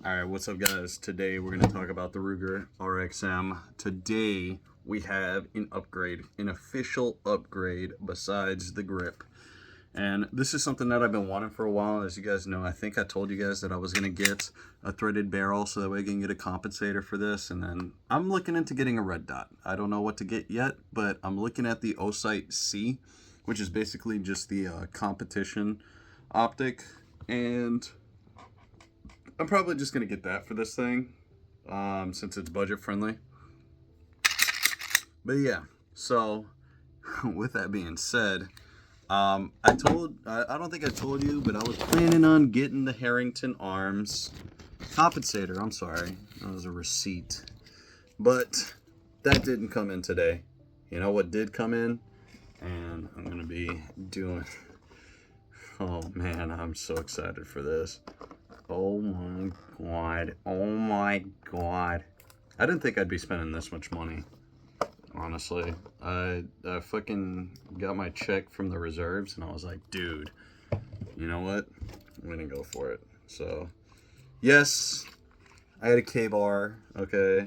Alright, what's up guys? Today we're going to talk about the Ruger RXM. Today we have an upgrade, an official upgrade besides the grip. And this is something that I've been wanting for a while. As you guys know, I think I told you guys that I was going to get a threaded barrel so that way I can get a compensator for this. And then I'm looking into getting a red dot. I don't know what to get yet, but I'm looking at the Osight C, which is basically just the competition optic. And I'm probably just going to get that for this thing, since it's budget friendly. But yeah, so with that being said, I don't think I told you, but I was planning on getting the Harrington Arms compensator. I'm sorry, that was a receipt. But that didn't come in today. You know what did come in? And I'm going to be doing... Oh man, I'm so excited for this. Oh my god. Oh my god. I didn't think I'd be spending this much money, honestly. I fucking got my check from the reserves and I was like, dude, you know what? I'm gonna go for it. So, yes, I had a K-bar, okay.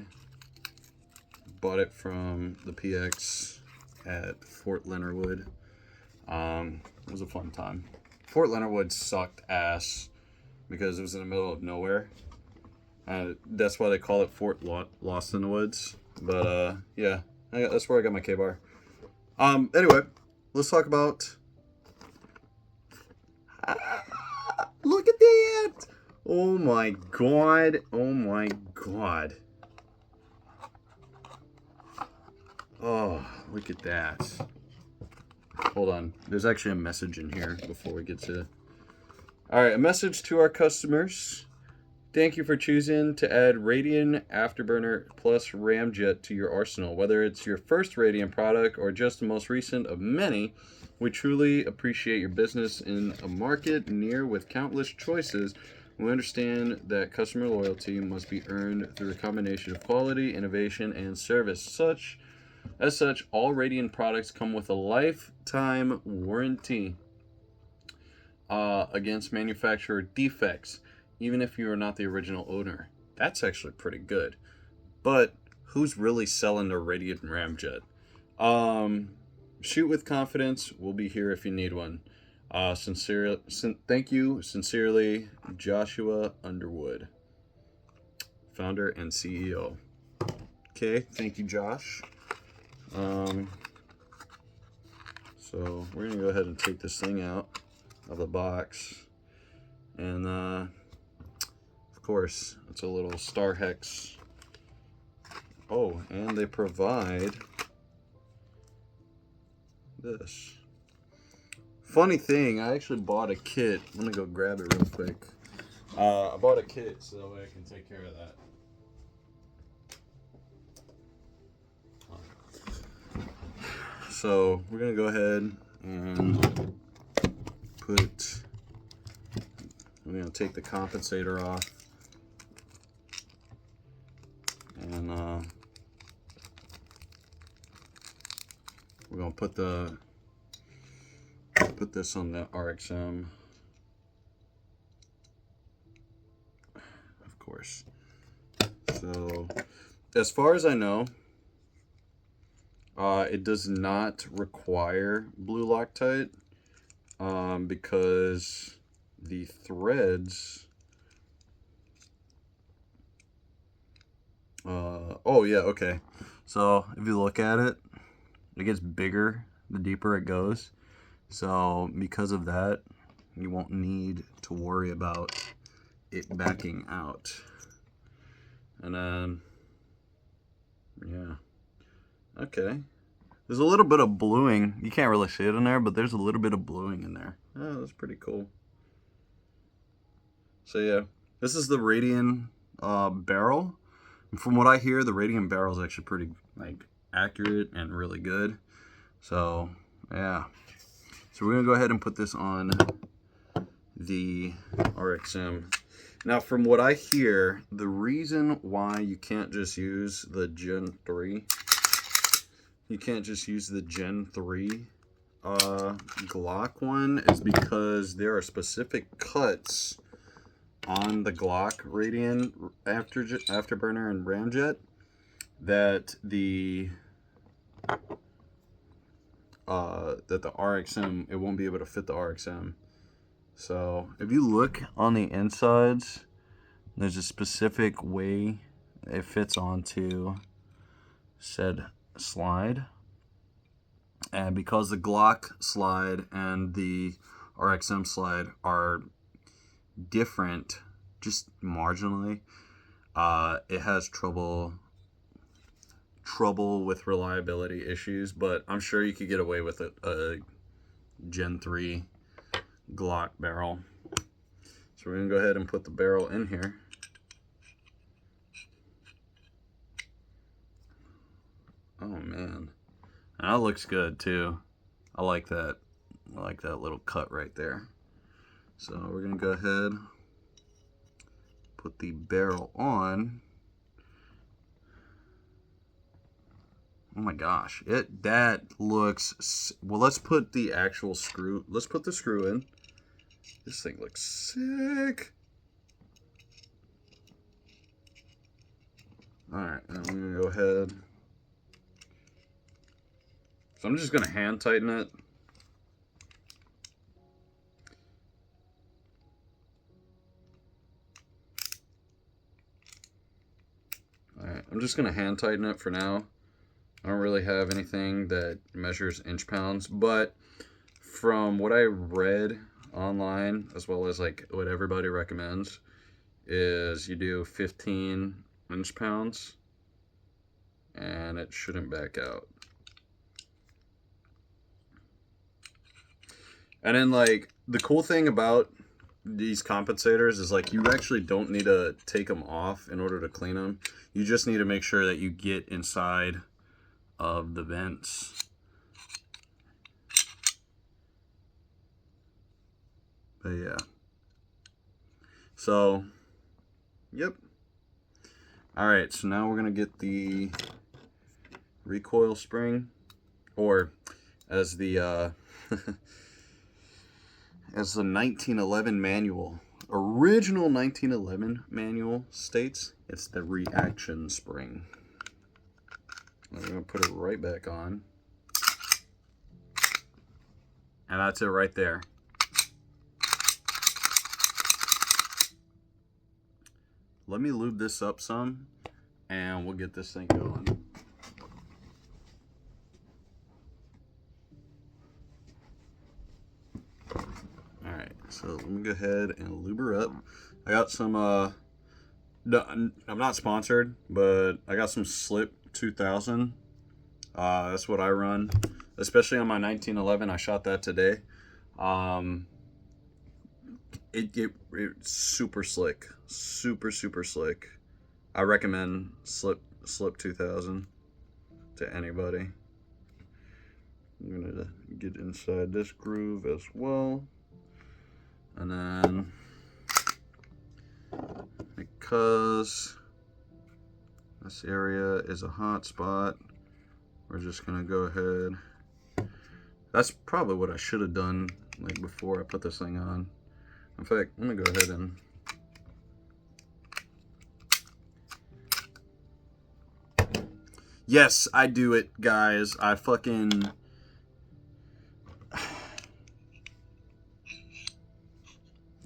Bought it from the PX at Fort Leonard Wood. It was a fun time. Fort Leonard Wood sucked ass because it was in the middle of nowhere. That's why they call it Fort Lost in the Woods. But yeah, that's where I got my K-bar. Anyway, let's talk about... Look at that! Oh my god. Oh my god. Oh, look at that. Hold on. There's actually a message in here before we get to... Alright, a message to our customers. Thank you for choosing to add Radian, Afterburner, plus Ramjet to your arsenal. Whether it's your first Radian product or just the most recent of many, we truly appreciate your business in a market near with countless choices. We understand that customer loyalty must be earned through a combination of quality, innovation, and service. As such, all Radian products come with a lifetime warranty against manufacturer defects, even if you are not the original owner. That's actually pretty good. But who's really selling the Radian Ramjet? Shoot with confidence. We'll be here if you need one. Thank you sincerely, Joshua Underwood, founder and CEO. Okay, thank you, Josh. So we're gonna go ahead and take this thing out of the box, and of course it's a little star hex. Oh, and they provide this. Funny thing, I actually bought a kit. Let me go grab it real quick. I bought a kit so that way I can take care of that. So we're gonna go ahead and we're gonna take the compensator off, and we're gonna put this on the RXM, of course. So as far as I know, it does not require blue Loctite, because the threads... oh yeah, okay. So if you look at it, it gets bigger the deeper it goes. So because of that, you won't need to worry about it backing out. And then, yeah. Okay. There's a little bit of bluing. You can't really see it in there, but there's a little bit of bluing in there. Oh, that's pretty cool. So yeah, this is the Radian barrel. And from what I hear, the Radian barrel is actually pretty accurate and really good. So yeah. So we're gonna go ahead and put this on the RXM. Now, from what I hear, the reason why you can't just use the Gen 3, you can't just use the Gen 3 Glock one, is because there are specific cuts on the Glock Radian Afterburner and Ramjet that the RXM, it won't be able to fit the RXM. So if you look on the insides, there's a specific way it fits onto said slide. And because the Glock slide and the RXM slide are different, just marginally, it has trouble with reliability issues, but I'm sure you could get away with a Gen 3 Glock barrel. So we're gonna go ahead and put the barrel in here. Oh man, and that looks good too. I like that. I like that little cut right there. So we're gonna go ahead, put the barrel on. Oh my gosh, that looks, well, let's put the actual screw, let's put the screw in. This thing looks sick. Alright, and I'm gonna go ahead. So I'm just gonna hand tighten it. Alright, I'm just gonna hand tighten it for now. I don't really have anything that measures inch pounds, but from what I read online, as well as like what everybody recommends, is you do 15 inch pounds and it shouldn't back out. And then like the cool thing about these compensators is like you actually don't need to take them off in order to clean them. You just need to make sure that you get inside of the vents. But yeah. So, yep. Alright, so now we're going to get the recoil spring, or as the as the 1911 manual, original 1911 manual states, it's the reaction spring. I'm going to put it right back on. And that's it right there. Let me lube this up some, and we'll get this thing going. Alright, so let me go ahead and lube her up. I got some, no, I'm not sponsored, but I got some Slip 2000. That's what I run, especially on my 1911. I shot that today. It's super slick, super slick. I recommend Slip 2000 to anybody. I'm gonna get inside this groove as well, and then because this area is a hot spot, we're just gonna go ahead. That's probably what I should have done like before I put this thing on. In fact, I'm gonna go ahead and yes, I do it, guys. I fucking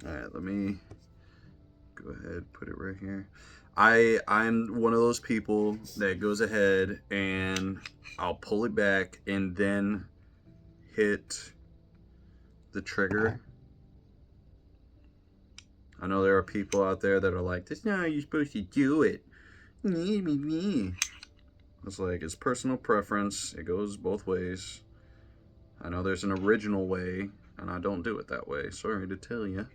alright, let me go ahead, put it right here. I'm one of those people that goes ahead and I'll pull it back and then hit the trigger. I know there are people out there that are like, that's not how you're supposed to do it. It's like, it's personal preference. It goes both ways. I know there's an original way, and I don't do it that way. Sorry to tell you.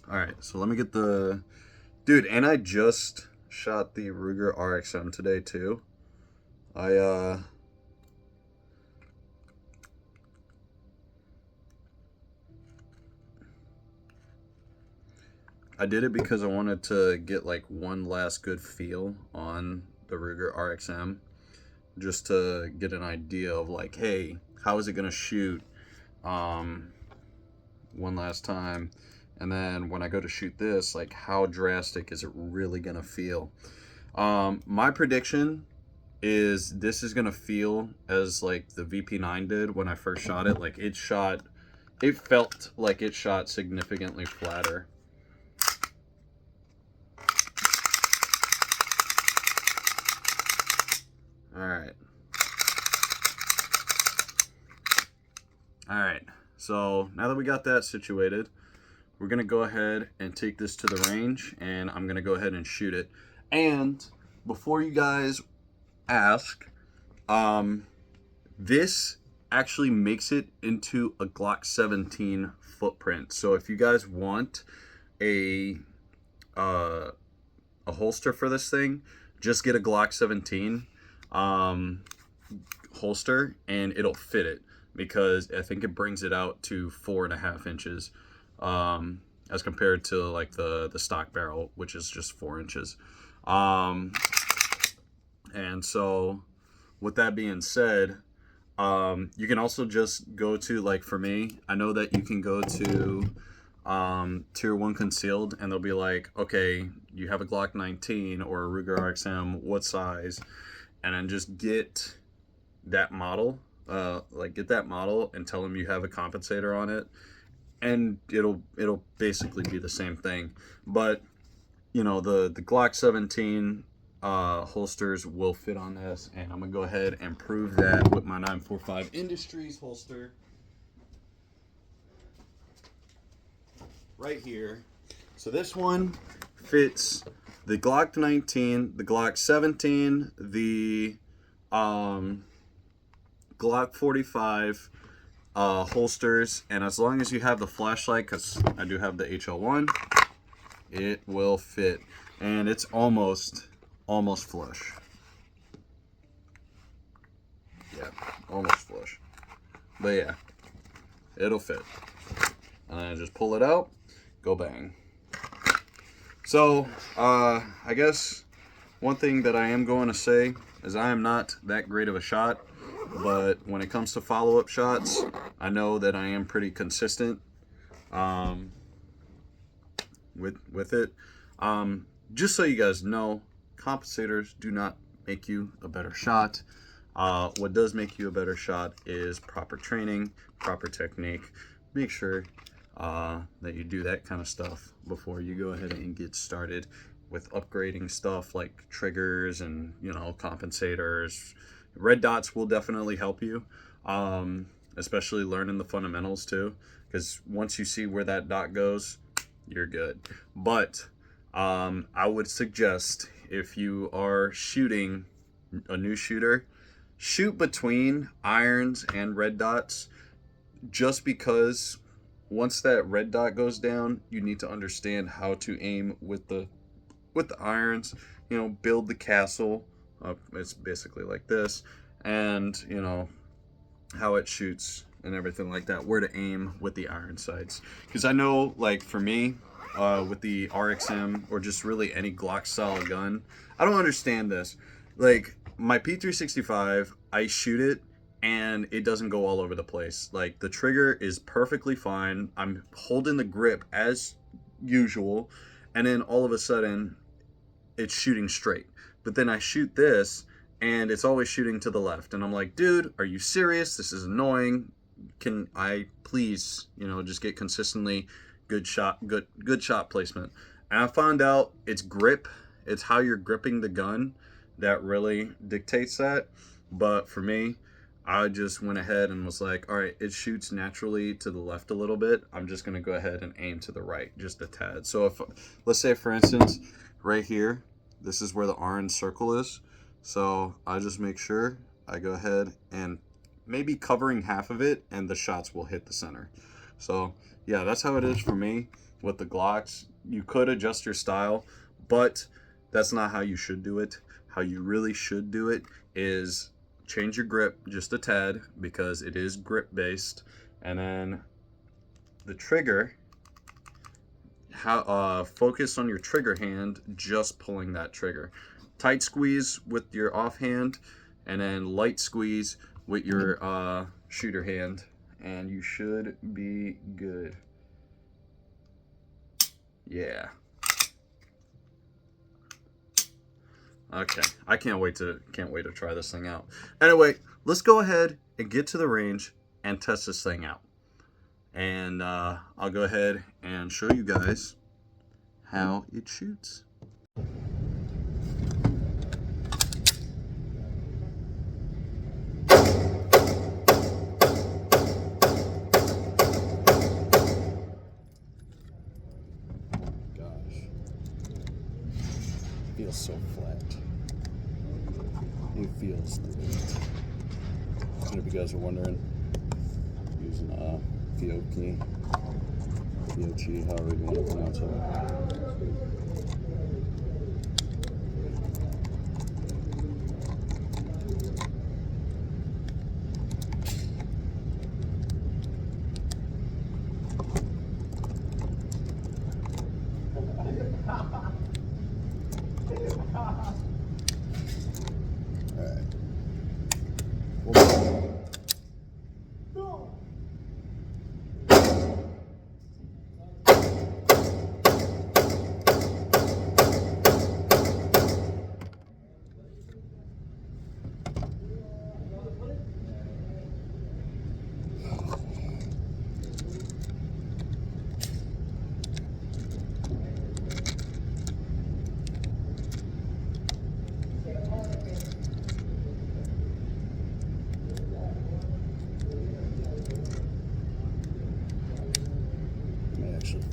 Alright, so let me get the... Dude, and I just shot the Ruger RXM today, too. I did it because I wanted to get like one last good feel on the Ruger RXM, just to get an idea of like, hey, how is it gonna shoot one last time. And then when I go to shoot this, like how drastic is it really gonna feel? My prediction is this is gonna feel as like the VP9 did when I first shot it. Like it felt like it shot significantly flatter. Alright. Alright, so now that we got that situated, we're going to go ahead and take this to the range, and I'm going to go ahead and shoot it. And before you guys ask, this actually makes it into a Glock 17 footprint. So if you guys want a holster for this thing, just get a Glock 17 holster and it'll fit it, because I think it brings it out to 4.5 inches. As compared to like the stock barrel, which is just 4 inches. And so with that being said, you can also just go to, like for me, I know that you can go to Tier 1 Concealed and they'll be like, okay, you have a Glock 19 or a Ruger RXM, what size? And then just get that model, get that model and tell them you have a compensator on it. And it'll basically be the same thing. But you know, the Glock 17 holsters will fit on this, and I'm gonna go ahead and prove that with my 945 Industries holster right here. So this one fits the Glock 19, the Glock 17, the Glock 45 holsters, and as long as you have the flashlight, because I do have the HL1, it will fit, and it's almost flush. Yeah, almost flush, but yeah, it'll fit. And I just pull it out, go bang. So I guess one thing that I am going to say is I am not that great of a shot, but when it comes to follow-up shots, I know that I am pretty consistent with it. Just so you guys know, compensators do not make you a better shot. What does make you a better shot is proper training, proper technique. Make sure that you do that kind of stuff before you go ahead and get started with upgrading stuff like triggers and, you know, compensators. Red dots will definitely help you, especially learning the fundamentals too, because once you see where that dot goes, you're good. But I would suggest, if you are shooting a new shooter, shoot between irons and red dots, just because once that red dot goes down, you need to understand how to aim with the irons, you know, build the castle. It's basically like this, and you know how it shoots and everything like that, where to aim with the iron sights. Because I know, like for me, with the RXM or just really any Glock style gun, I don't understand this. Like my P365, I shoot it and it doesn't go all over the place. Like the trigger is perfectly fine. I'm holding the grip as usual, and then all of a sudden it's shooting straight. But then I shoot this and it's always shooting to the left, and I'm like, dude, are you serious? This is annoying. Can I please, you know, just get consistently good shot placement? And I found out it's grip, it's how you're gripping the gun that really dictates that. But for me, I just went ahead and was like, all right, it shoots naturally to the left a little bit, I'm just gonna go ahead and aim to the right just a tad. So if, let's say for instance, right here, this is where the orange circle is. So I just make sure I go ahead and maybe covering half of it, and the shots will hit the center. So yeah, that's how it is for me with the Glocks. You could adjust your style, but that's not how you should do it. How you really should do it is change your grip just a tad, because it is grip based, and then the trigger, focus on your trigger hand, just pulling that trigger. Tight squeeze with your offhand, and then light squeeze with your shooter hand, and you should be good. Yeah. Okay, I can't wait to try this thing out. Anyway, let's go ahead and get to the range and test this thing out. And I'll go ahead and show you guys how it shoots. Feels so flat. It feels great. And if you guys are wondering, I'm using Fiochi, however you want to pronounce it.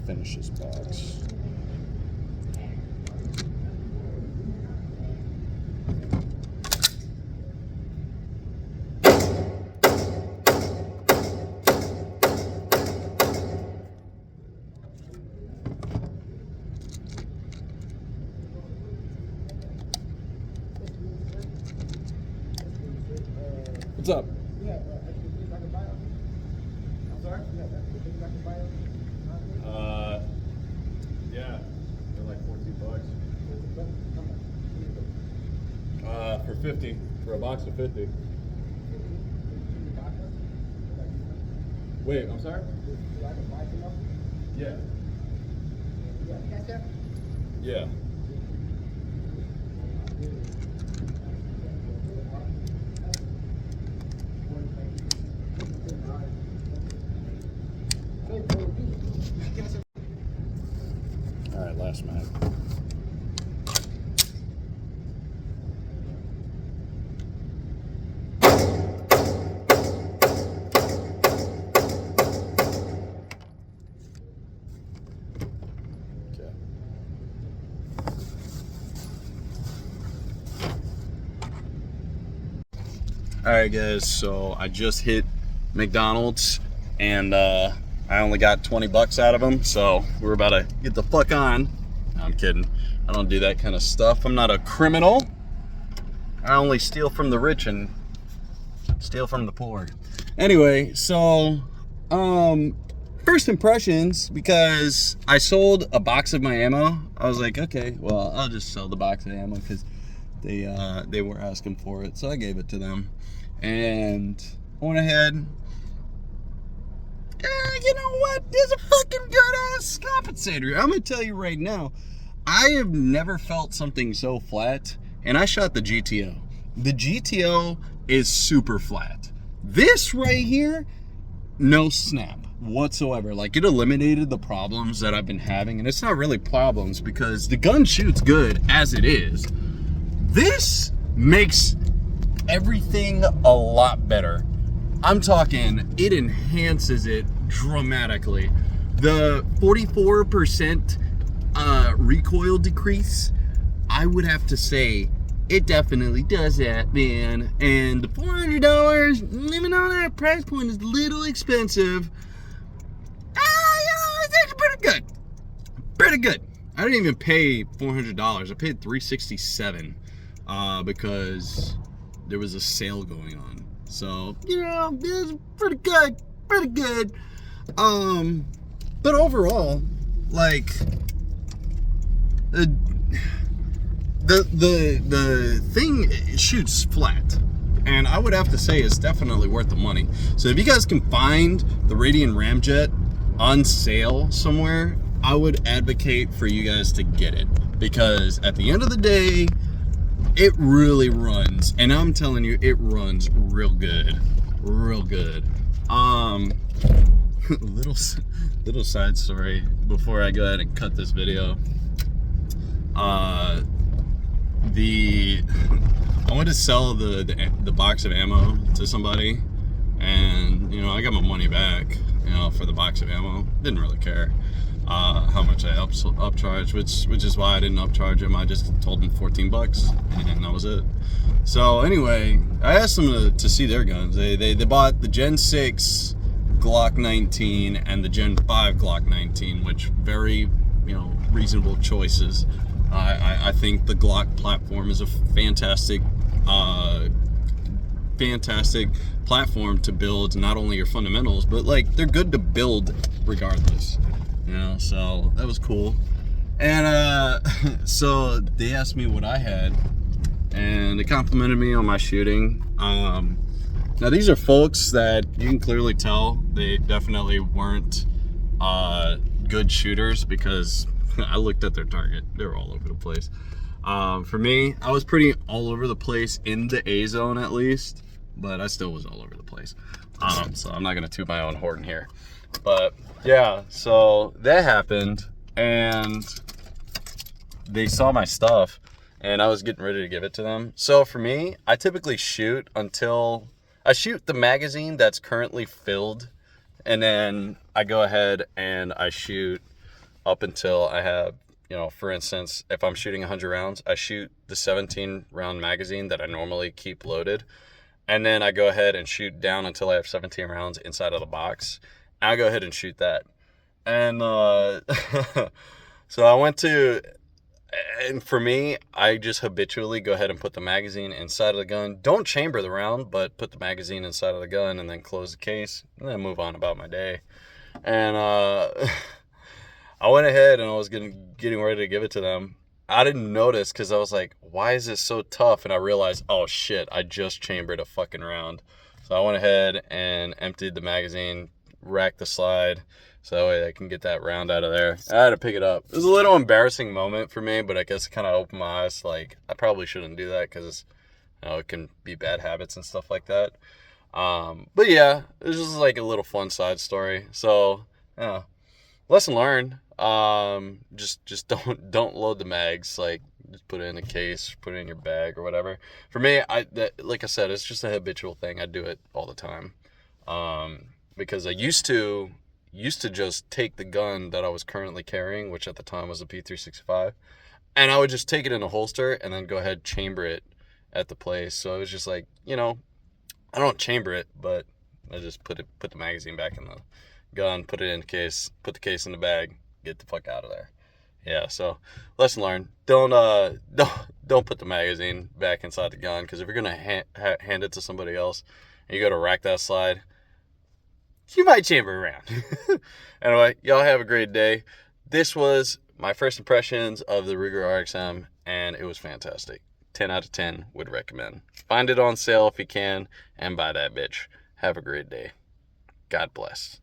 Finish this box. What's up? Yeah, I'm sorry? Yeah, they're like $14. For 50, for a box of 50. Wait, I'm sorry? Yeah. Yeah. All right, last mag. Alright guys, so I just hit McDonald's and I only got 20 bucks out of them, so we're about to get the fuck on. No, I'm kidding. I don't do that kind of stuff. I'm not a criminal. I only steal from the rich and steal from the poor. Anyway, so first impressions, because I sold a box of my ammo. I was like, okay, well, I'll just sell the box of ammo because they were asking for it, so I gave it to them. And I went ahead, you know what, there's a fucking good ass compensator. I'm gonna tell you right now, I have never felt something so flat. And I shot the GTO. The GTO is super flat. This right here, no snap whatsoever. Like, it eliminated the problems that I've been having, and it's not really problems because the gun shoots good as it is. This makes everything a lot better. I'm talking, it enhances it dramatically. The 44% recoil decrease, I would have to say it definitely does that, man. And the $400, even though that price point is a little expensive, it's actually pretty good. Pretty good. I didn't even pay $400. I paid $367 because there was a sale going on. So, it's pretty good. Pretty good. But overall, like, the thing shoots flat, and I would have to say it's definitely worth the money. So if you guys can find the Radian Ramjet on sale somewhere, I would advocate for you guys to get it, because at the end of the day, it really runs, and I'm telling you, it runs real good. Little side story before I go ahead and cut this video. I went to sell the box of ammo to somebody, and I got my money back, for the box of ammo. Didn't really care how much I upcharged, which is why I didn't upcharge him. I just told him $14, and that was it. So anyway, I asked them to see their guns. They bought the Gen 6 Glock 19 and the Gen 5 Glock 19, which very reasonable choices. I think the Glock platform is a fantastic platform to build not only your fundamentals, but like they're good to build regardless. So that was cool. And so they asked me what I had, and they complimented me on my shooting. Now these are folks that you can clearly tell they definitely weren't good shooters, because I looked at their target. They were all over the place. For me, I was pretty all over the place in the A zone at least, but I still was all over the place. So I'm not gonna toot my own horn here. But yeah, so that happened, and they saw my stuff, and I was getting ready to give it to them. So for me, I typically shoot until I shoot the magazine that's currently filled, and then I go ahead and I shoot up until I have, for instance, if I'm shooting 100 rounds, I shoot the 17 round magazine that I normally keep loaded. And then I go ahead and shoot down until I have 17 rounds inside of the box. And I go ahead and shoot that. And so I went to, and for me, I just habitually go ahead and put the magazine inside of the gun. Don't chamber the round, but put the magazine inside of the gun and then close the case and then move on about my day. And I went ahead and I was getting ready to give it to them. I didn't notice, because I was like, why is this so tough? And I realized, oh shit, I just chambered a fucking round. So I went ahead and emptied the magazine, racked the slide, so that way I can get that round out of there. I had to pick it up. It was a little embarrassing moment for me, but I guess it kind of opened my eyes. Like, I probably shouldn't do that, because it can be bad habits and stuff like that. But yeah, it was just like a little fun side story. So yeah, lesson learned. Just don't load the mags. Like, just put it in a case, put it in your bag or whatever. For me, like I said, it's just a habitual thing. I do it all the time. Because I used to just take the gun that I was currently carrying, which at the time was a P365, and I would just take it in a holster and then go ahead chamber it at the place. So it was just like, I don't chamber it, but I just put the magazine back in the gun, put it in the case, put the case in the bag, get the fuck out of there. Yeah, so lesson learned. Don't put the magazine back inside the gun, because if you're gonna hand it to somebody else and you go to rack that slide, you might chamber around. Anyway, y'all have a great day. This was my first impressions of the Ruger RXM, and it was fantastic. 10 out of 10 would recommend. Find it on sale if you can, and buy that bitch. Have a great day. God bless.